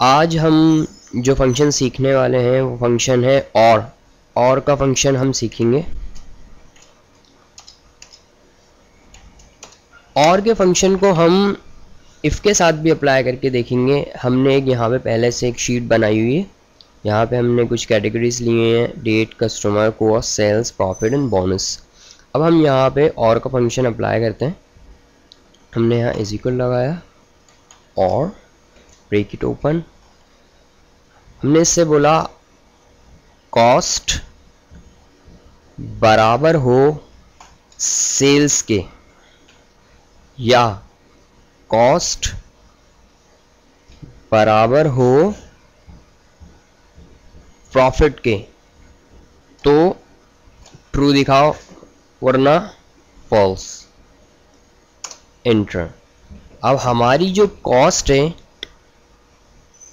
आज हम जो फंक्शन सीखने वाले हैं वो फंक्शन है और का फंक्शन हम सीखेंगे। और के फंक्शन को हम इफ़ के साथ भी अप्लाई करके देखेंगे। हमने एक यहाँ पे पहले से एक शीट बनाई हुई है। यहाँ पे हमने कुछ कैटेगरीज लिए हैं, date, customer, cost, sales, profit and bonus. अब हम यहाँ पे और का फंक्शन अप्लाई करते हैं। हमने यहाँ इज इक्वल लगाया और ब्रेकेट ओपन। हमने इससे बोला कॉस्ट बराबर हो सेल्स के या कॉस्ट बराबर हो प्रॉफिट के, तो ट्रू दिखाओ वरना फॉल्स। एंटर। अब हमारी जो कॉस्ट है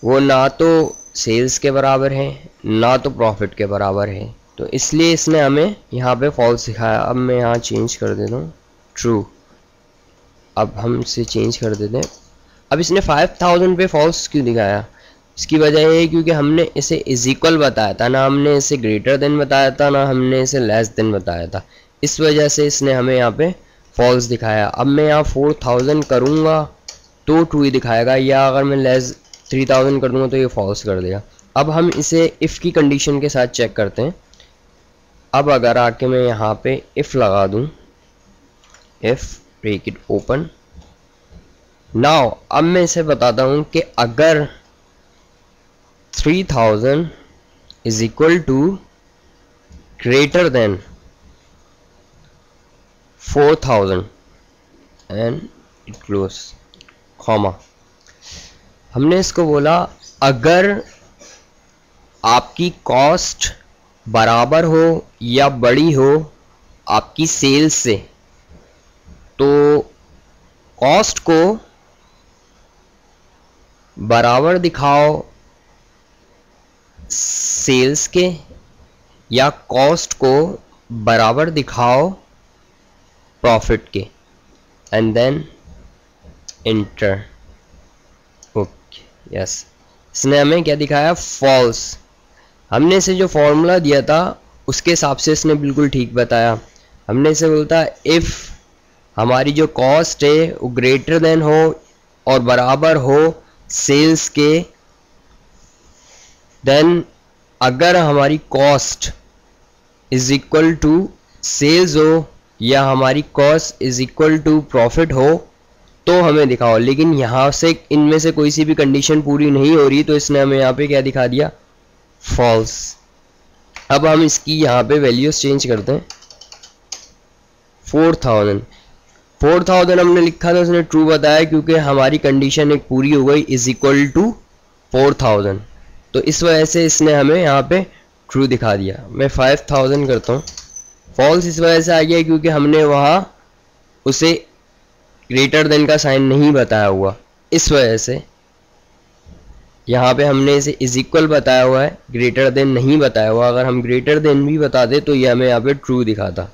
वो ना तो सेल्स के बराबर है ना तो प्रॉफिट के बराबर है, तो इसलिए इसने हमें यहाँ पे फॉल्स दिखाया। अब मैं यहाँ चेंज कर देता हूँ ट्रू। अब हम इसे चेंज कर देते हैं। अब इसने 5000 पे फॉल्स क्यों दिखाया? इसकी वजह ये है क्योंकि हमने इसे इज इक्वल बताया था, ना हमने इसे ग्रेटर देन बताया था, ना हमने इसे लेस देन बताया था। इस वजह से इसने हमें यहाँ पे फॉल्स दिखाया। अब मैं यहाँ 4000 करूँगा तो ट्रू ही दिखाएगा, या अगर मैं लेस 3000 कर दूँगा तो ये फॉल्स कर देगा। अब हम इसे इफ़ की कंडीशन के साथ चेक करते हैं। अब अगर आके मैं यहाँ पे इफ़ लगा दूँ, इफ़ ब्रेकेट ओपन नाउ, अब मैं इसे बताता हूँ कि अगर 3000 is equal to greater than 4000 and it close comma. हमने इसको बोला अगर आपकी कॉस्ट बराबर हो या बड़ी हो आपकी सेल्स से, तो कॉस्ट को बराबर दिखाओ सेल्स के या कॉस्ट को बराबर दिखाओ प्रॉफिट के, and then enter. Okay yes, इसने हमें क्या दिखाया? फॉल्स। हमने इसे जो फॉर्मूला दिया था उसके हिसाब से इसने बिल्कुल ठीक बताया। हमने इसे बोलता इफ़ हमारी जो कॉस्ट है वो ग्रेटर देन हो और बराबर हो सेल्स के, देन अगर हमारी cost is equal to sales हो या हमारी cost is equal to profit हो तो हमें दिखाओ। लेकिन यहाँ से इनमें से कोई सी भी कंडीशन पूरी नहीं हो रही, तो इसने हमें यहाँ पे क्या दिखा दिया? फॉल्स। अब हम इसकी यहाँ पे वैल्यूज चेंज करते हैं। 4000 हमने लिखा था, उसने ट्रू बताया क्योंकि हमारी कंडीशन एक पूरी हो गई, इज इक्वल टू 4000, तो इस वजह से इसने हमें यहाँ पे ट्रू दिखा दिया। मैं 5000 करता हूँ। फॉल्स इस वजह से आ गया क्योंकि हमने वहाँ उसे ग्रेटर देन का साइन नहीं बताया हुआ, इस वजह से यहाँ पे हमने इसे इज इक्वल बताया हुआ है, ग्रेटर देन नहीं बताया हुआ। अगर हम ग्रेटर देन भी बताते तो ये हमें यहाँ पे ट्रू दिखाता।